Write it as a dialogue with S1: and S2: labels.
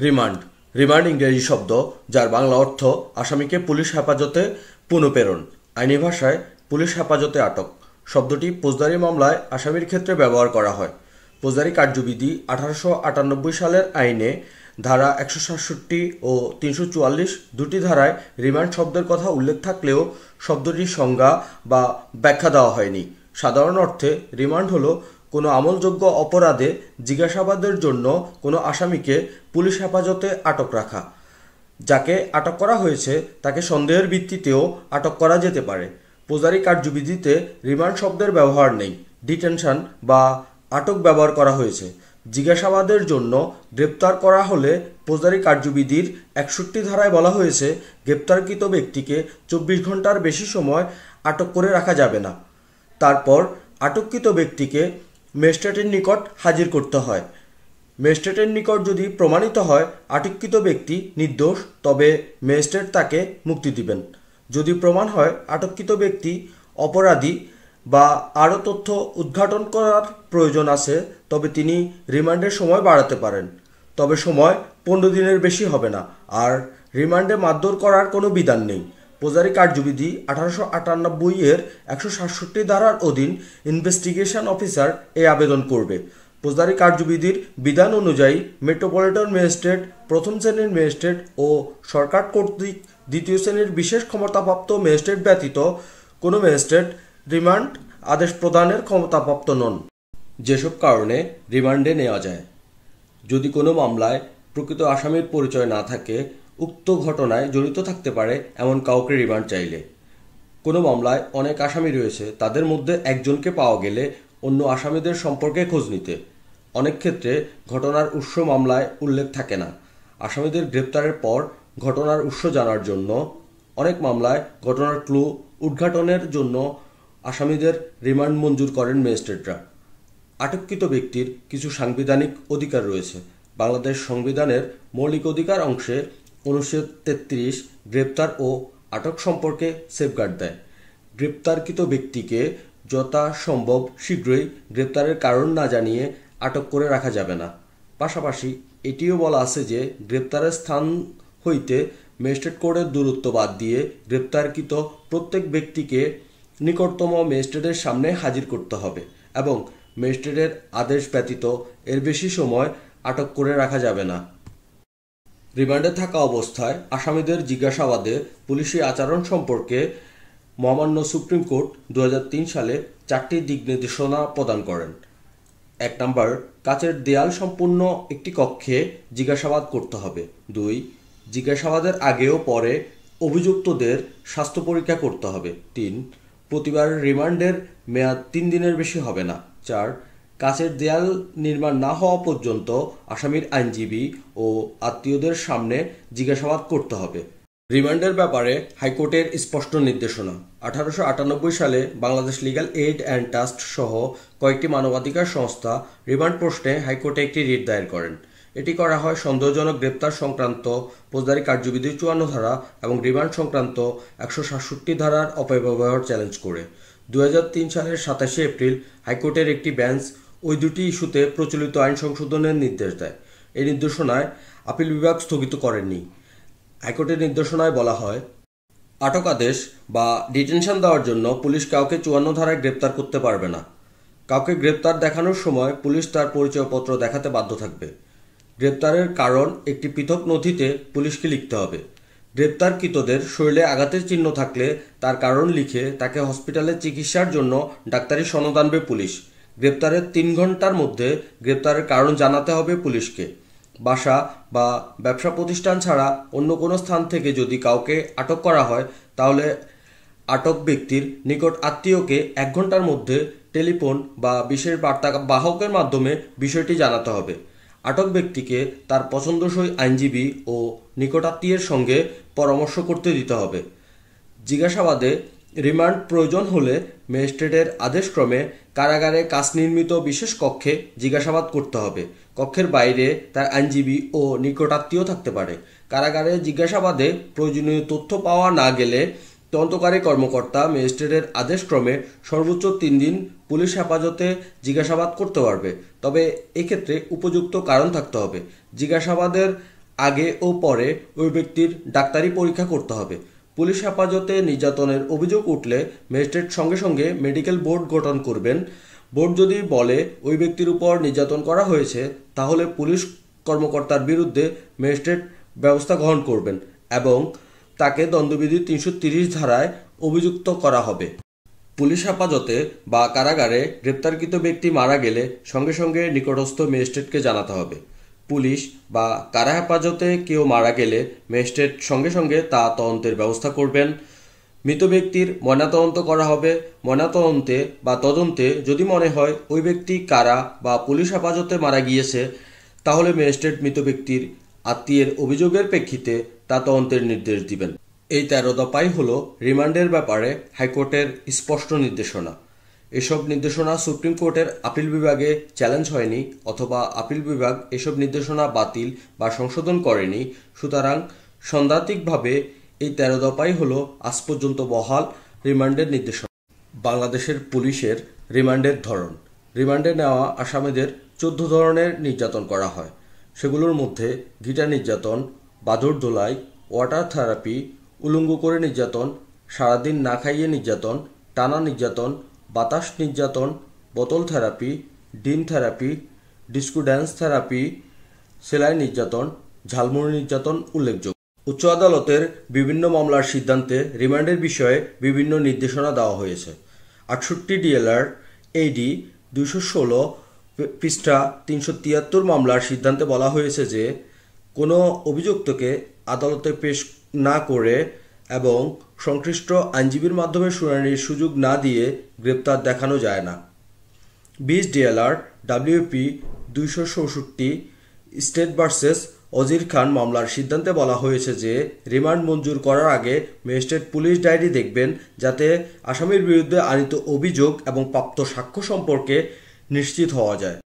S1: Remand remand ইংরেজি শব্দ যার বাংলা অর্থ আসামিকে পুলিশ হেফাজতে পুনঃপ্রেরণ। আইনি ভাষায় পুলিশ হেফাজতে আটক শব্দটি ফৌজদারি মামলায় আসামির ক্ষেত্রে ব্যবহার করা হয়। ফৌজদারি কার্যবিধি 1898 সালের আইনে ধারা 167 ও 344 দুটি ধারায় রিমান্ড শব্দের কথা উল্লেখ থাকলেও শব্দটির সংজ্ঞা বা ব্যাখ্যা দেওয়া হয়নি। সাধারণ অর্থে রিমান্ড হলো কোনো আমলযোগ্য অপরাধে জিজ্ঞাসাবাদের জন্য কোনো আসামিকে পুলিশ হেফাজতে আটক রাখা। যাকে আটক করা হয়েছে তাকে সন্দেহের ভিত্তিতেও আটক করা যেতে পারে। ফৌজদারি কার্যবিধিতে রিমান্ড শব্দের ব্যবহার নেই। ডিটেনশন বা আটক ব্যবহার করা হয়েছে। জিজ্ঞাসাবাদের জন্য গ্রেপ্তার করা হলে ফৌজদারি কার্যবিধির 61 ধারায় বলা হয়েছে গ্রেপ্তারকৃত ব্যক্তিকে 24 ঘন্টার বেশি সময় আটক করে রাখা যাবে না। তারপর আটককৃত ব্যক্তিকে ম্যাজিস্ট্রেটের নিকট হাজির করতে হয়। ম্যাজিস্ট্রেটের নিকট যদি প্রমাণিত হয় আটককৃত ব্যক্তি নির্দোষ, তবে ম্যাজিস্ট্রেট তাকে মুক্তি দিবেন। যদি প্রমাণ হয় আটককৃত ব্যক্তি অপরাধী বা আরও তথ্য উদ্ঘাটন করার প্রয়োজন আছে, তবে তিনি রিমান্ডের সময় বাড়াতে পারেন। তবে সময় 15 দিনের বেশি হবে না। আর রিমান্ডে মারধর করার কোনো বিধান নেই। ফৌজদারি কার্যবিধি 1898 এর 167 ধারার অধীন ইনভেস্টিগেশন অফিসার এই আবেদন করবে। ফৌজদারি কার্যবিধির বিধান অনুযায়ী মেট্রোপলিটন ম্যাজিস্ট্রেট, প্রথম শ্রেণীর ম্যাজিস্ট্রেট ও সরকার কর্তৃক দ্বিতীয় শ্রেণীর বিশেষ ক্ষমতাপ্রাপ্ত ম্যাজিস্ট্রেট ব্যতীত কোনো ম্যাজিস্ট্রেট রিমান্ড আদেশ প্রদানের ক্ষমতাপ্রাপ্ত নন। যেসব কারণে রিমান্ডে নেওয়া যায়: যদি কোনো মামলায় প্রকৃত আসামির পরিচয় না থাকে, উক্ত ঘটনায় জড়িত থাকতে পারে এমন কাউকে রিমান্ড চাইলে। কোনো মামলায় অনেক আসামি রয়েছে, তাদের মধ্যে একজনকে পাওয়া গেলে অন্য আসামিদের সম্পর্কে খোঁজ নিতে। অনেক ক্ষেত্রে ঘটনার উৎস মামলায় উল্লেখ থাকে না। আসামিদের গ্রেপ্তারের পর ঘটনার উৎস জানার জন্য অনেক মামলায় ঘটনার ক্লু উদ্ঘাটনের জন্য আসামিদের রিমান্ড মঞ্জুর করেন ম্যাজিস্ট্রেটরা। আটককৃত ব্যক্তির কিছু সাংবিধানিক অধিকার রয়েছে। বাংলাদেশ সংবিধানের মৌলিক অধিকার অংশে অনুচ্ছেদ 33 গ্রেপ্তার ও আটক সম্পর্কে সেফগার্ড দেয়। গ্রেপ্তারকৃত ব্যক্তিকে যথাসম্ভব শীঘ্রই গ্রেপ্তারের কারণ না জানিয়ে আটক করে রাখা যাবে না। পাশাপাশি এটিও বলা আছে যে গ্রেপ্তারের স্থান হইতে ম্যাজিস্ট্রেট কোর্টের দূরত্ব বাদ দিয়ে গ্রেপ্তারকৃত প্রত্যেক ব্যক্তিকে নিকটতম ম্যাজিস্ট্রেটের সামনে হাজির করতে হবে এবং ম্যাজিস্ট্রেটের আদেশ ব্যতীত এর বেশি সময় আটক করে রাখা যাবে না। রিমান্ডে থাকা অবস্থায় আসামিদের জিজ্ঞাসাবাদে পুলিশি আচরণ সম্পর্কে মহামান্য সুপ্রিম কোর্ট 2003 সালে 4টি দিক নির্দেশনা প্রদান করেন। 1 নম্বর, কাচের দেয়াল সম্পূর্ণ একটি কক্ষে জিজ্ঞাসাবাদ করতে হবে। 2, জিজ্ঞাসাবাদের আগে ও পরে অভিযুক্তদের স্বাস্থ্য পরীক্ষা করতে হবে। 3, প্রতিবার রিমান্ডের মেয়াদ 3 দিনের বেশি হবে না। 4, কাচের দেয়াল নির্মাণ না হওয়া পর্যন্ত আসামির আইনজীবী ও আত্মীয়দের সামনে জিজ্ঞাসাবাদ করতে হবে। রিমান্ডের ব্যাপারে হাইকোর্টের স্পষ্ট নির্দেশনা। 1898 সালে Bangladesh legal aid and trust সহ কয়েকটি মানবাধিকার সংস্থা রিমান্ড প্রশ্নে হাইকোর্টে একটি রিট দায়ের করেন। এটি করা হয় সন্দেহজনক গ্রেপ্তার সংক্রান্ত ফৌজদারি কার্যবিধির 54 ধারা এবং রিমান্ড সংক্রান্ত 167 ধারার অপব্যবহার চ্যালেঞ্জ করে। 2003 সালের 27 এপ্রিল হাইকোর্টের একটি বেঞ্চ ওই দুটি ইস্যুতে প্রচলিত আইন সংশোধনের নির্দেশ দেয়। এই নির্দেশনায় আপিল বিভাগ স্থগিত করেননি। হাইকোর্টের নির্দেশনায় বলা হয়, আটক আদেশ বা ডিটেনশন দেওয়ার জন্য পুলিশ কাউকে 54 ধারায় গ্রেপ্তার করতে পারবে না। কাউকে গ্রেপ্তার দেখানোর সময় পুলিশ তার পরিচয়পত্র দেখাতে বাধ্য থাকবে। গ্রেপ্তারের কারণ একটি পৃথক নথিতে পুলিশকে লিখতে হবে। গ্রেপ্তারকৃতদের শরীরে আঘাতের চিহ্ন থাকলে তার কারণ লিখে তাকে হসপিটালে চিকিৎসার জন্য ডাক্তারি সনদ আনবে পুলিশ। গ্রেপ্তারের 3 ঘন্টার মধ্যে গ্রেপ্তারের কারণ জানাতে হবে পুলিশকে। বাসা বা ব্যবসা প্রতিষ্ঠান ছাড়া অন্য কোনো স্থান থেকে যদি কাউকে আটক করা হয়, তাহলে আটক ব্যক্তির নিকট আত্মীয়কে 1 ঘন্টার মধ্যে টেলিফোন বা বিশেষ বার্তা বাহকের মাধ্যমে বিষয়টি জানাতে হবে। আটক ব্যক্তিকে তার পছন্দসই আইনজীবী ও নিকটাত্মীয়ের সঙ্গে পরামর্শ করতে দিতে হবে। জিজ্ঞাসাবাদে রিমান্ড প্রয়োজন হলে ম্যাজিস্ট্রেটের আদেশক্রমে কারাগারে কাচ নির্মিত বিশেষ কক্ষে জিজ্ঞাসাবাদ করতে হবে। কক্ষের বাইরে তার আইনজীবী ও নিকটাত্মীয় থাকতে পারে। কারাগারে জিজ্ঞাসাবাদে প্রয়োজনীয় তথ্য পাওয়া না গেলে তদন্তকারী কর্মকর্তা ম্যাজিস্ট্রেটের আদেশক্রমে সর্বোচ্চ 3 দিন পুলিশ হেফাজতে জিজ্ঞাসাবাদ করতে পারবে। তবে এক্ষেত্রে উপযুক্ত কারণ থাকতে হবে। জিজ্ঞাসাবাদের আগে ও পরে ওই ব্যক্তির ডাক্তারি পরীক্ষা করতে হবে। পুলিশ হেফাজতে নির্যাতনের অভিযোগ উঠলে ম্যাজিস্ট্রেট সঙ্গে সঙ্গে মেডিকেল বোর্ড গঠন করবেন। বোর্ড যদি বলে ওই ব্যক্তির উপর নির্যাতন করা হয়েছে, তাহলে পুলিশ কর্মকর্তার বিরুদ্ধে ম্যাজিস্ট্রেট ব্যবস্থা গ্রহণ করবেন এবং তাকে দণ্ডবিধি ৩৩০ ধারায় অভিযুক্ত করা হবে। পুলিশ হেফাজতে বা কারাগারে গ্রেপ্তারকৃত ব্যক্তি মারা গেলে সঙ্গে সঙ্গে নিকটস্থ ম্যাজিস্ট্রেটকে জানাতে হবে। পুলিশ বা কারা হেফাজতে কেউ মারা গেলে ম্যাজিস্ট্রেট সঙ্গে সঙ্গে তা তদন্তের ব্যবস্থা করবেন। মৃত ব্যক্তির ময়নাতদন্ত করা হবে। ময়নাতদন্তে বা তদন্তে যদি মনে হয় ওই ব্যক্তি কারা বা পুলিশ হেফাজতে মারা গিয়েছে, তাহলে ম্যাজিস্ট্রেট মৃত ব্যক্তির আত্মীয়ের অভিযোগের প্রেক্ষিতে তা তদন্তের নির্দেশ দিবেন। এই ১৩ দফাই হলো রিমান্ডের ব্যাপারে হাইকোর্টের স্পষ্ট নির্দেশনা। এসব নির্দেশনা সুপ্রিম কোর্টের আপিল বিভাগে চ্যালেঞ্জ হয়নি অথবা আপিল বিভাগ এসব নির্দেশনা বাতিল বা সংশোধন করেনি। সুতরাং সন্দেহাতীতভাবে এই ১৩ দফাই হলো আজ পর্যন্ত বহাল রিমান্ডের নির্দেশনা। বাংলাদেশের পুলিশের রিমান্ডের ধরন। রিমান্ডে নেওয়া আসামিদের ১৪ ধরনের নির্যাতন করা হয়। সেগুলোর মধ্যে গিটার নির্যাতন, বাদুড় দোলাই, ওয়াটার থেরাপি, উলঙ্গ করে নির্যাতন, সারাদিন না খাইয়ে নির্যাতন, টানা নির্যাতন, বাতাস নির্যাতন, বোতল থেরাপি, ডিম থেরাপি, ডিস্কো ড্যান্স থেরাপি, সেলাই নির্যাতন, ঝালমুড়ি নির্যাতন উল্লেখযোগ্য। উচ্চ আদালতের বিভিন্ন মামলার সিদ্ধান্তে রিমান্ডের বিষয়ে বিভিন্ন নির্দেশনা দেওয়া হয়েছে। ৬৮ ডিএলআর এডি ২১৬ পৃষ্ঠা ৩৭৩ মামলার সিদ্ধান্তে বলা হয়েছে যে কোনো অভিযুক্তকে আদালতে পেশ না করে এবং সংশ্লিষ্ট আইনজীবীর মাধ্যমে শুনানির সুযোগ না দিয়ে গ্রেপ্তার দেখানো যায় না। ২০ ডিএলআর ডব্লিউপি ২৬৪ স্টেট ভার্সেস অজির খান মামলার সিদ্ধান্তে বলা হয়েছে যে রিমান্ড মঞ্জুর করার আগে ম্যাজিস্ট্রেট পুলিশ ডায়েরি দেখবেন, যাতে আসামির বিরুদ্ধে আনীত অভিযোগ এবং প্রাপ্ত সাক্ষ্য সম্পর্কে নিশ্চিত হওয়া যায়।